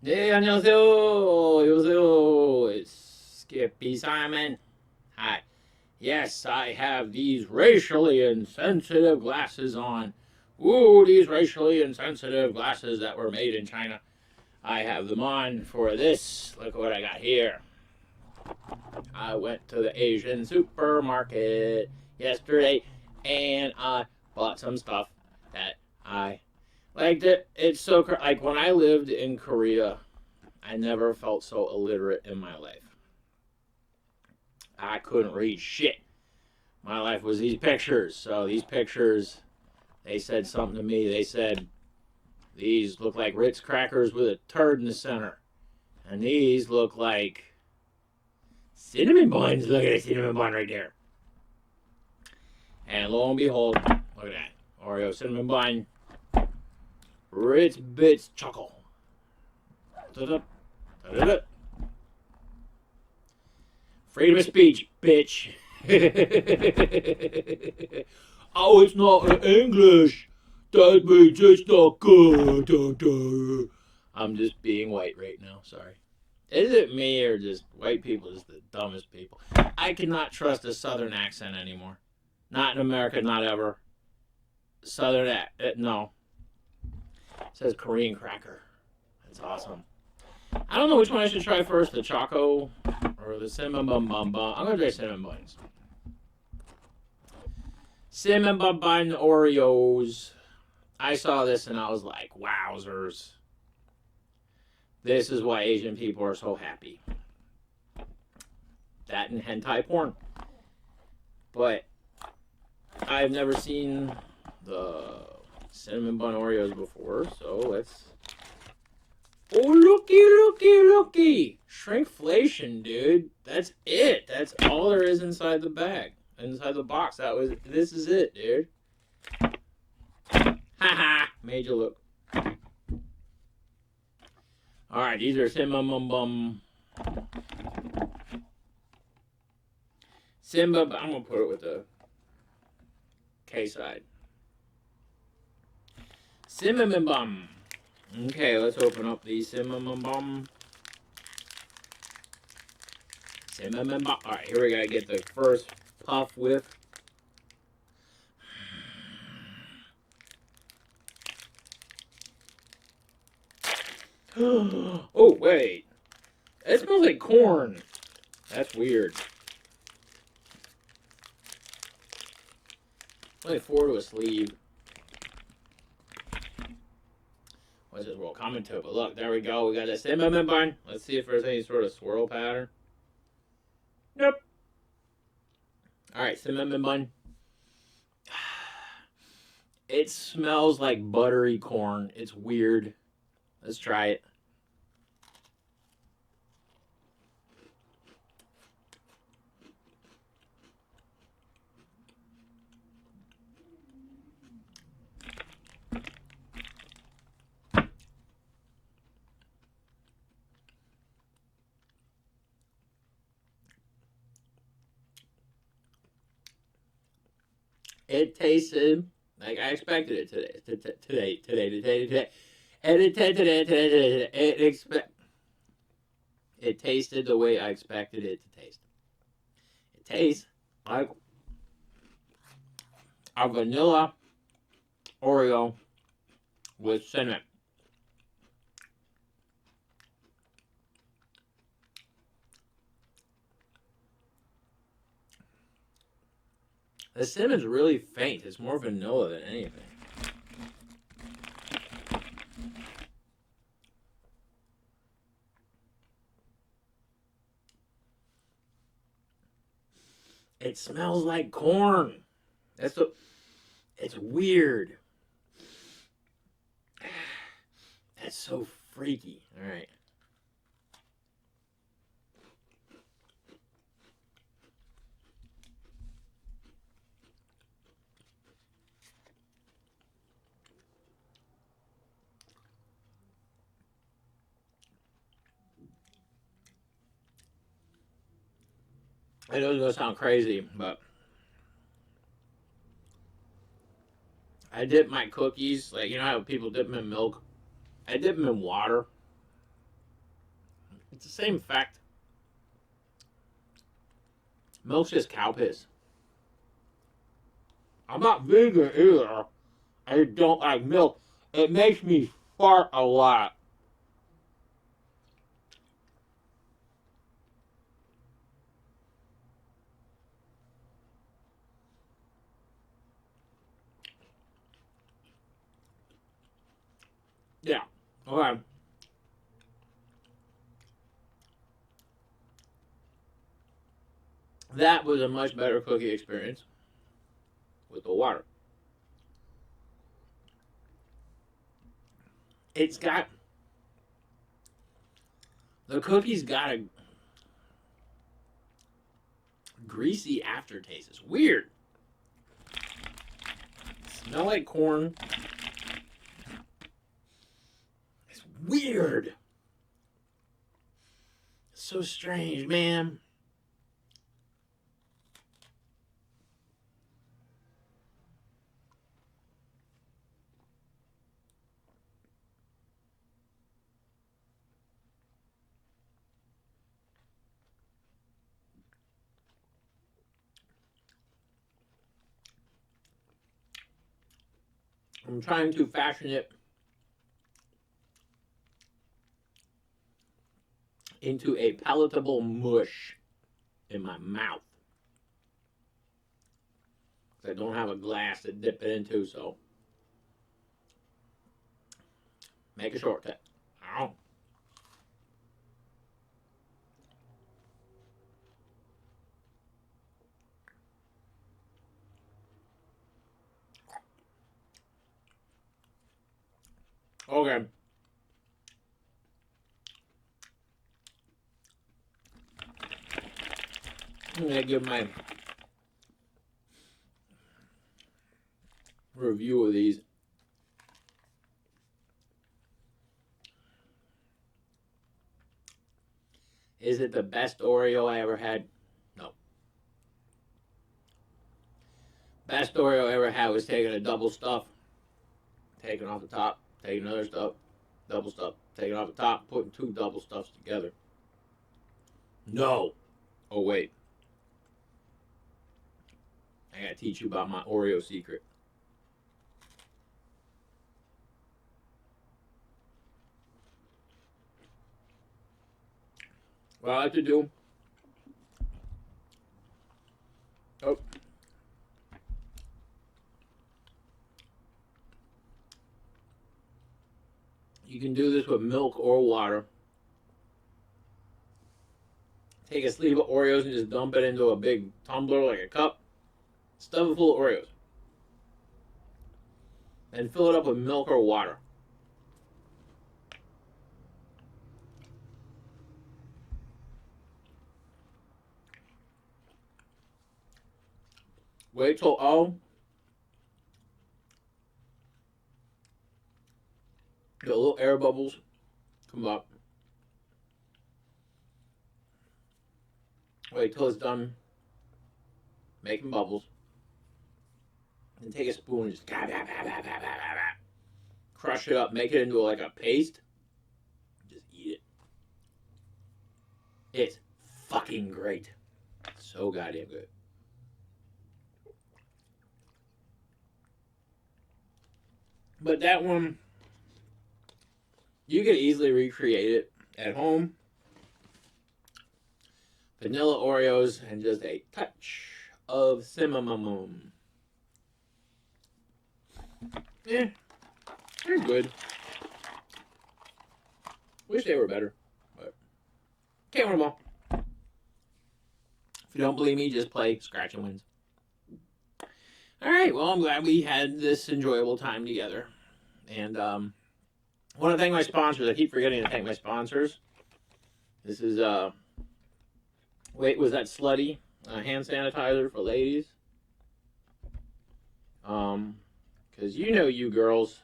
네, 안녕하세요. 여보세요. It's skippysimon. Hi. Yes, I have these racially insensitive glasses on. Ooh, these racially insensitive glasses that were made in China. I have them on for this. Look what I got here. I went to the Asian supermarket yesterday and I bought some stuff that I liked. It's so like when I lived in Korea, I never felt so illiterate in my life. I couldn't read shit. My life was these pictures. So these pictures, they said something to me. They said these look like Ritz crackers with a turd in the center, and these look like cinnamon buns. Look at a cinnamon bun right there. And lo and behold, look at that Oreo cinnamon bun, Ritz bits chocolate. Da-da, da-da-da. Freedom of speech, bitch. Oh, it's not in English. That means it's not good. I'm just being white right now. Sorry. Is it me or just white people is the dumbest people? I cannot trust a southern accent anymore. Not in America, not ever. Southern no. It says Korean cracker. That's awesome. I don't know which one I should try first, the choco or the cinnamon bun bun. I'm gonna try cinnamon buns. Cinnamon bun bun Oreos. I saw this and I was like, wowzers. This is why Asian people are so happy. That and hentai porn. But I've never seen the cinnamon bun Oreos before, so let's. Oh, looky. Shrinkflation, dude. That's it. That's all there is inside the bag. Inside the box. This is it, dude. Haha. Made you look. Alright, these are cinnamon bum. I'm gonna put it with the K side. Cinnamon bum. Okay, let's open up the cinnamon bum. Cinnamon bum. Alright, here we gotta get the first puff with. Oh, wait. It smells like corn. That's weird. Only 4 to a sleeve. What's this world coming to? But look, there we go. We got a cinnamon bun. Let's see if there's any sort of swirl pattern. Nope. Alright, cinnamon bun. It smells like buttery corn. It's weird. Let's try it. It tasted like I expected it today. And it tasted the way I expected it to taste. It tastes like a vanilla Oreo with cinnamon. The cinnamon's really faint. It's more vanilla than anything. It smells like corn. It's weird. That's so freaky. All right. I know it's gonna sound crazy, but I dip my cookies, like you know how people dip them in milk. I dip them in water It's the same effect. Milk's just cow piss. I'm not vegan either. I don't like milk. It makes me fart a lot. Yeah. Okay. That was a much better cookie experience with the water. It's got the cookie's got a greasy aftertaste. It's weird. Smell like corn. It's weird. It's so strange, man. I'm trying to fashion it into a palatable mush in my mouth. I don't have a glass to dip it into, so make a shortcut. Ow. Okay. I'm going to give my review of these. Is it the best Oreo I ever had? No. Best Oreo I ever had was taking a double stuff, taking off the top, taking another stuff, double stuff, taking off the top, putting two double stuffs together. No. Oh, wait. I gotta teach you about my Oreo secret. What I like to do. Oh. You can do this with milk or water. Take a sleeve of Oreos and just dump it into a big tumbler like a cup. Stuff it full of Oreos. And fill it up with milk or water. Wait till all the little air bubbles come up. Wait till it's done making bubbles. And take a spoon and just crush it up, make it into like a paste. Just eat it. It's fucking great. So goddamn good. But that one, you could easily recreate it at home. Vanilla Oreos and just a touch of cinnamon. Yeah, they're good. Wish they were better, but can't win them all. If you don't believe me, just play Scratch and Wins. All right, well, I'm glad we had this enjoyable time together. And I want to thank my sponsors. I keep forgetting to thank my sponsors. This is, wait, was that Slutty? Hand sanitizer for ladies. Because you know you girls.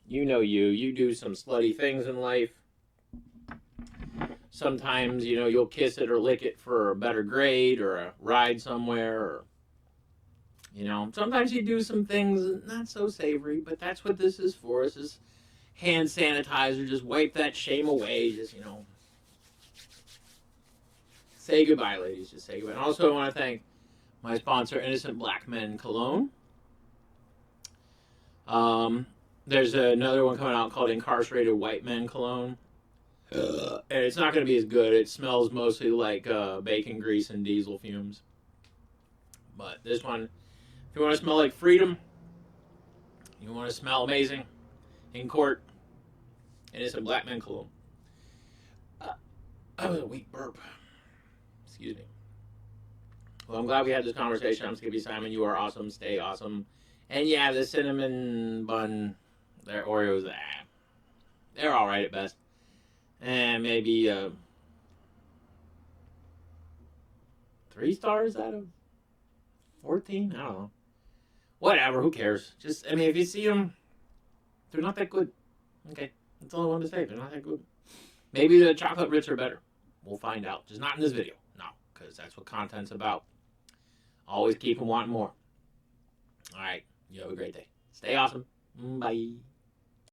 You know you do some slutty things in life. Sometimes, you know, you'll kiss it or lick it for a better grade or a ride somewhere or, you know, sometimes you do some things not so savory, but that's what this is for. This is hand sanitizer. Just wipe that shame away. Just, you know, say goodbye, ladies. Just say goodbye. And also, I want to thank my sponsor, Innocent Black Men Cologne. There's another one coming out called Incarcerated White Men Cologne. And it's not going to be as good. It smells mostly like bacon grease and diesel fumes. But this one, if you want to smell like freedom, you want to smell amazing in court, Innocent Black Men Cologne. That was a weak burp. Excuse me. Well, I'm glad we had this conversation. I'm Skippy Simon. You are awesome. Stay awesome. And yeah, the cinnamon bun, their Oreos, they're all right at best. And maybe 3 stars out of 14? I don't know. Whatever, who cares? Just, I mean, if you see them, they're not that good. Okay, that's all I wanted to say. They're not that good. Maybe the chocolate Ritz are better. We'll find out. Just not in this video. No, because that's what content's about. Always keep them wanting more. All right, you have a great day. Stay awesome. Bye.